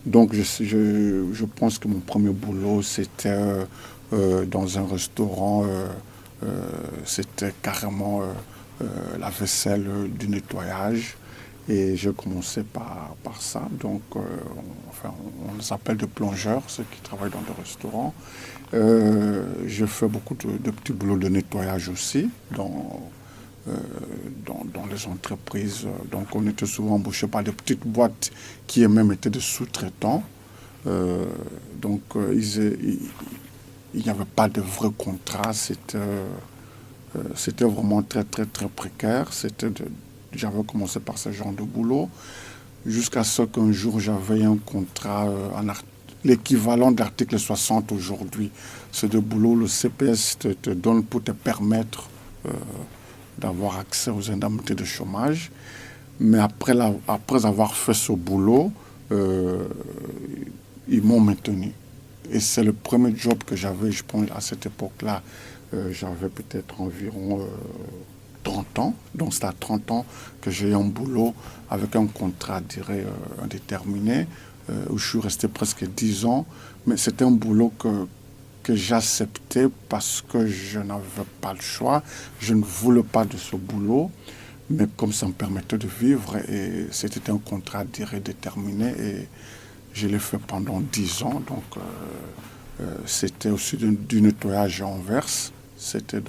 Donc, je pense que mon premier boulot, c'était dans un restaurant. C'était carrément la vaisselle du nettoyage. Et j'ai commencé par ça. Donc, on les appelle des plongeurs, ceux qui travaillent dans des restaurants. Je fais beaucoup de petits boulots de nettoyage aussi euh, dans les entreprises. Donc, on était souvent embauché par des petites boîtes qui même étaient des sous-traitants. Euh, donc, il n'y avait pas de vrai contrat. C'était vraiment très, très, très précaire. J'avais commencé par ce genre de boulot jusqu'à ce qu'un jour, j'avais un contrat, l'équivalent d'article 60 aujourd'hui. C'est de boulot, le CPS te donne pour te permettre euh, d'avoir accès aux indemnités de chômage. Mais après avoir fait ce boulot, euh, ils m'ont maintenu. Et c'est le premier job que j'avais, je pense, à cette époque-là. J'avais peut-être environ 30 ans. Donc, c'est à 30 ans que j'ai eu un boulot avec un contrat à durée indéterminée, où je suis resté presque 10 ans. Mais c'était un boulot que j'acceptais parce que je n'avais pas le choix. Je ne voulais pas de ce boulot. Mais comme ça me permettait de vivre, et c'était un contrat à durée déterminée, et je l'ai fait pendant 10 ans. Donc, c'était aussi du nettoyage à Anvers. C'était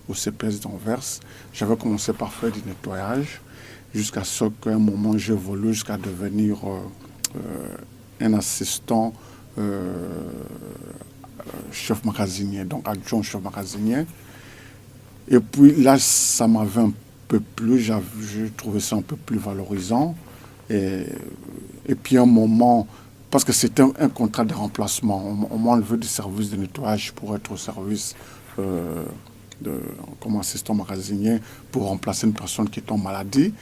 au CPS d'Anvers. J'avais commencé par faire du nettoyage jusqu'à ce qu'à un moment j'évolue jusqu'à devenir un assistant chef magasinier, donc adjoint chef magasinier. Et puis là, ça m'avait un peu plu, je trouvais ça un peu plus valorisant. Et, et puis un moment, parce que c'était un contrat de remplacement, on m'a enlevé du service de nettoyage pour être au service euh, comme assistant magasinier pour remplacer une personne qui est en maladie.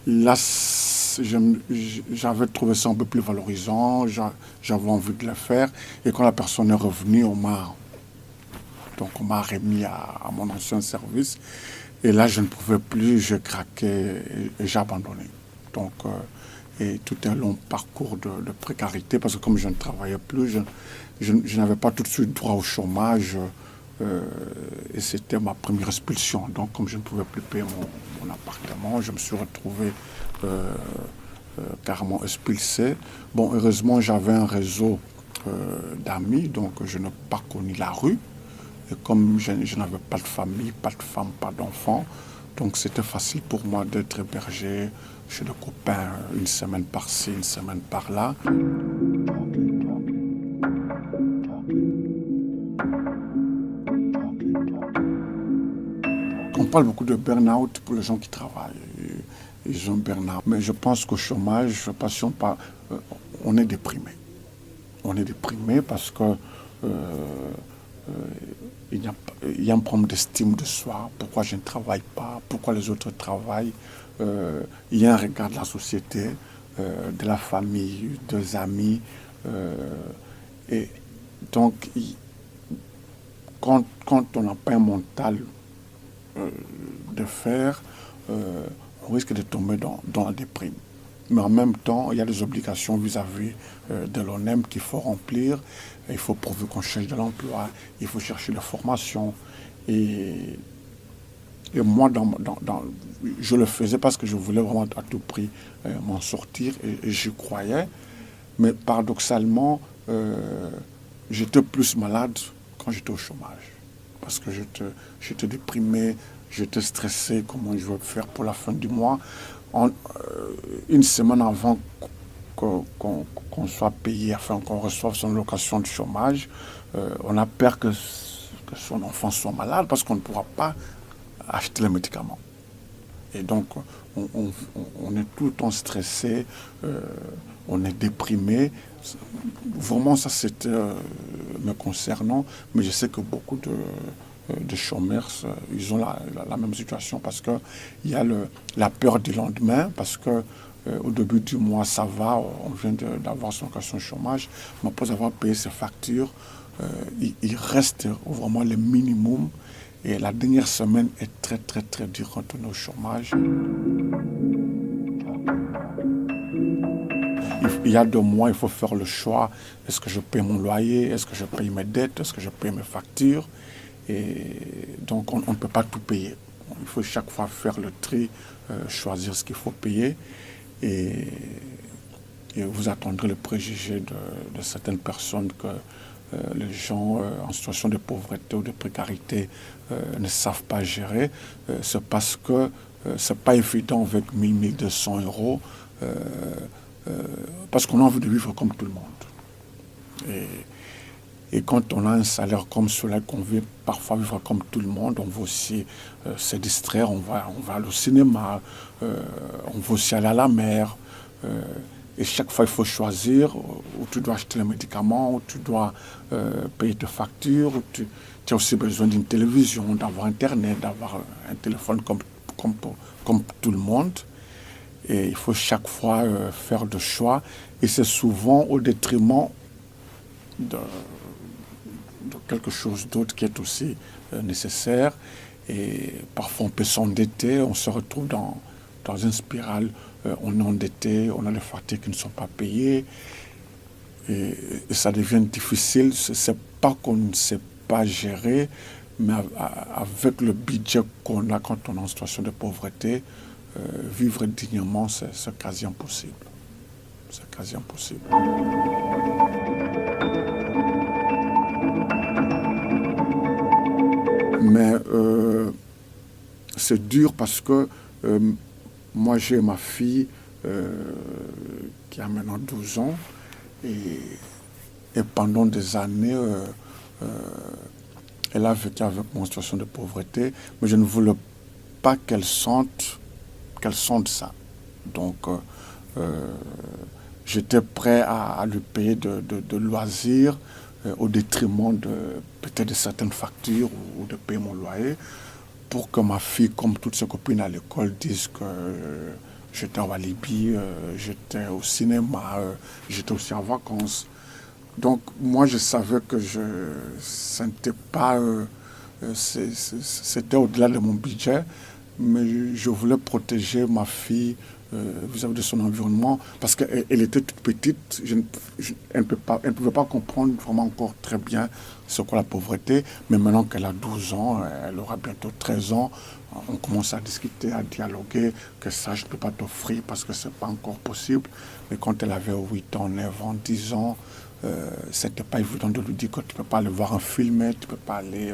Là, j'avais trouvé ça un peu plus valorisant, j'avais envie de le faire. Et quand la personne est revenue, on m'a remis à mon ancien service. Et là, je ne pouvais plus, je craquais et j'ai abandonné. Donc, et tout un long parcours de précarité, parce que comme je ne travaillais plus, je n'avais pas tout de suite droit au chômage. euh, et c'était ma première expulsion. Donc, comme je ne pouvais plus payer mon appartement, je me suis retrouvé euh, carrément expulsé. Bon, heureusement, j'avais un réseau d'amis, donc je n'ai pas connu la rue. Et comme je n'avais pas de famille, pas de femme, pas d'enfant, donc c'était facile pour moi d'être hébergé chez des copains une semaine par-ci, une semaine par-là. On parle beaucoup de burn-out pour les gens qui travaillent. Ils ont burn-out. Mais je pense qu'au chômage, je ne sais pas si on est déprimé. On est déprimé parce que il y a un problème d'estime de soi. Pourquoi je ne travaille pas? Pourquoi les autres travaillent? Il y a un regard de la société, de la famille, des amis. euh, et donc, quand on n'a pas un mental euh, de fer, on risque de tomber dans la déprime. Mais en même temps, il y a des obligations vis-à-vis de l'ONEM qu'il faut remplir. Il faut prouver qu'on cherche de l'emploi, il faut chercher la formation. Et, et moi, je le faisais parce que je voulais vraiment à tout prix m'en sortir et j'y croyais. Mais paradoxalement, j'étais plus malade quand j'étais au chômage. Parce que j'étais déprimé, j'étais stressé, comment je vais faire pour la fin du mois. Une semaine avant qu'on soit payé, afin qu'on reçoive son location de chômage, on a peur que son enfant soit malade parce qu'on ne pourra pas acheter les médicaments. Et donc, on est tout le temps stressé, on est déprimé. Vraiment, ça, c'était me concernant. Mais je sais que beaucoup de chômeurs, ils ont la même situation parce qu'il y a la peur du lendemain, parce que au début du mois, ça va, on vient d'avoir son location de chômage, mais après avoir payé ses factures, il reste vraiment le minimum. Et la dernière semaine est très, très, très dure quand on est au chômage. il y a 2 mois, il faut faire le choix. Est-ce que je paye mon loyer? Est-ce que je paye mes dettes? Est-ce que je paye mes factures? Et donc, on ne peut pas tout payer. Il faut chaque fois faire le tri, choisir ce qu'il faut payer. Et, et vous attendrez le préjugé de certaines personnes que les gens en situation de pauvreté ou de précarité ne savent pas gérer. C'est parce que c'est pas évident avec 1000, 1200 euros, parce qu'on a envie de vivre comme tout le monde. Et quand on a un salaire comme celui qu'on veut parfois vivre comme tout le monde, on veut aussi se distraire, on va au cinéma, on veut aussi aller à la mer. Et chaque fois, il faut choisir où tu dois acheter les médicaments, où tu dois payer tes factures, où tu as aussi besoin d'une télévision, d'avoir Internet, d'avoir un téléphone comme tout le monde. Et il faut chaque fois faire des choix. Et c'est souvent au détriment de quelque chose d'autre qui est aussi nécessaire. Et parfois, on peut s'endetter, on se retrouve dans une spirale. On est endetté, on a les factures qui ne sont pas payées. Et ça devient difficile. C'est pas qu'on ne sait pas gérer, mais avec le budget qu'on a quand on est en situation de pauvreté, vivre dignement, c'est quasi impossible. C'est quasi impossible. Mais c'est dur parce que moi j'ai ma fille qui a maintenant 12 ans et pendant des années elle a vécu avec moi en situation de pauvreté, mais je ne voulais pas qu'elle sente ça. Donc j'étais prêt à lui payer de loisirs au détriment peut-être de certaines factures ou de payer mon loyer, pour que ma fille, comme toutes ses copines à l'école, disent que j'étais en Libye, j'étais au cinéma, j'étais aussi en vacances. Donc moi je savais que ça n'était pas, c'était au-delà de mon budget, mais je voulais protéger ma fille vis-à-vis de son environnement, parce qu'elle était toute petite, elle ne pouvait pas comprendre vraiment encore très bien ce qu'est la pauvreté, mais maintenant qu'elle a 12 ans, elle aura bientôt 13 ans, on commence à discuter, à dialoguer, que ça je ne peux pas t'offrir parce que ce n'est pas encore possible, mais quand elle avait 8 ans, 9 ans, 10 ans, c'était pas évident de lui dire que tu ne peux pas aller voir un film, tu ne peux pas aller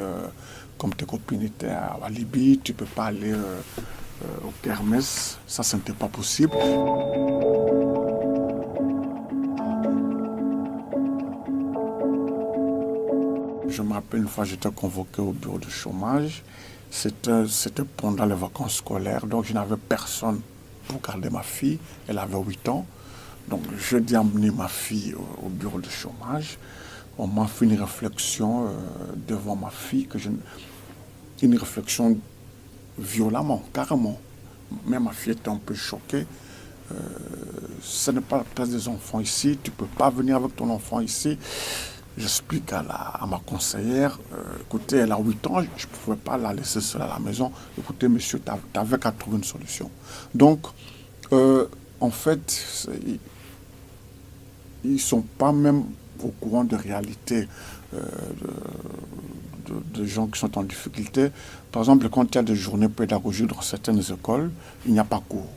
comme tes copines étaient à Libye, tu ne peux pas aller au kermesse, ça n'était pas possible. Je me rappelle une fois, j'étais convoqué au bureau de chômage. C'était pendant les vacances scolaires, donc je n'avais personne pour garder ma fille. Elle avait 8 ans. Donc je dis amener ma fille au bureau de chômage. On m'a fait une réflexion devant ma fille, une réflexion violemment, carrément. Même ma fille était un peu choquée. Ce n'est pas la place des enfants ici, tu ne peux pas venir avec ton enfant ici. J'explique à ma conseillère, écoutez, elle a 8 ans, je ne pouvais pas la laisser seule à la maison. Écoutez, monsieur, tu n'avais qu'à trouver une solution. Donc, en fait, ils ne sont pas même au courant de réalité de gens qui sont en difficulté. Par exemple, quand il y a des journées pédagogiques dans certaines écoles, il n'y a pas cours,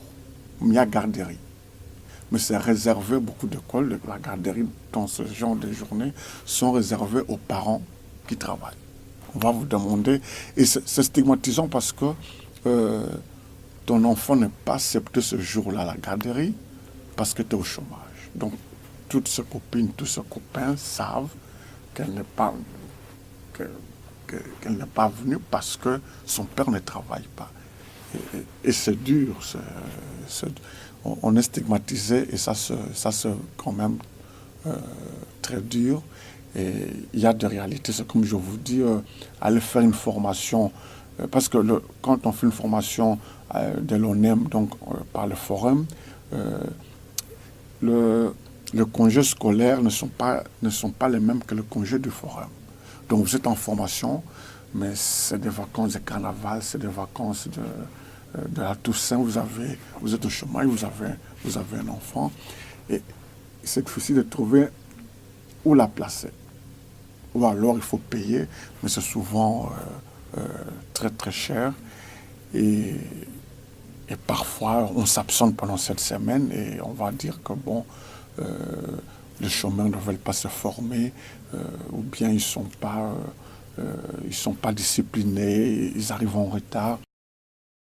il y a garderie. Mais c'est réservé, beaucoup d'écoles, la garderie dans ce genre de journées sont réservées aux parents qui travaillent. On va vous demander, et c'est stigmatisant parce que ton enfant n'est pas accepté ce jour-là à la garderie parce que tu es au chômage. Donc, toutes ses copines, tous ses copains savent qu'elle n'est pas venue parce que son père ne travaille pas. Et c'est dur, on est stigmatisé et ça c'est quand même très dur. Et il y a des réalités, c'est comme je vous dis, aller faire une formation, parce que quand on fait une formation de l'ONEM, donc par le forum, les congés scolaires ne sont pas les mêmes que le congé du forum. Donc vous êtes en formation, mais c'est des vacances de carnaval, c'est des vacances de la Toussaint, vous êtes au chômage, vous avez un enfant. Et c'est difficile de trouver où la placer. Ou alors il faut payer, mais c'est souvent très très cher. Et, et parfois on s'absente pendant cette semaine et on va dire que bon, les chômeurs ne veulent pas se former ou bien ils sont pas disciplinés, ils arrivent en retard.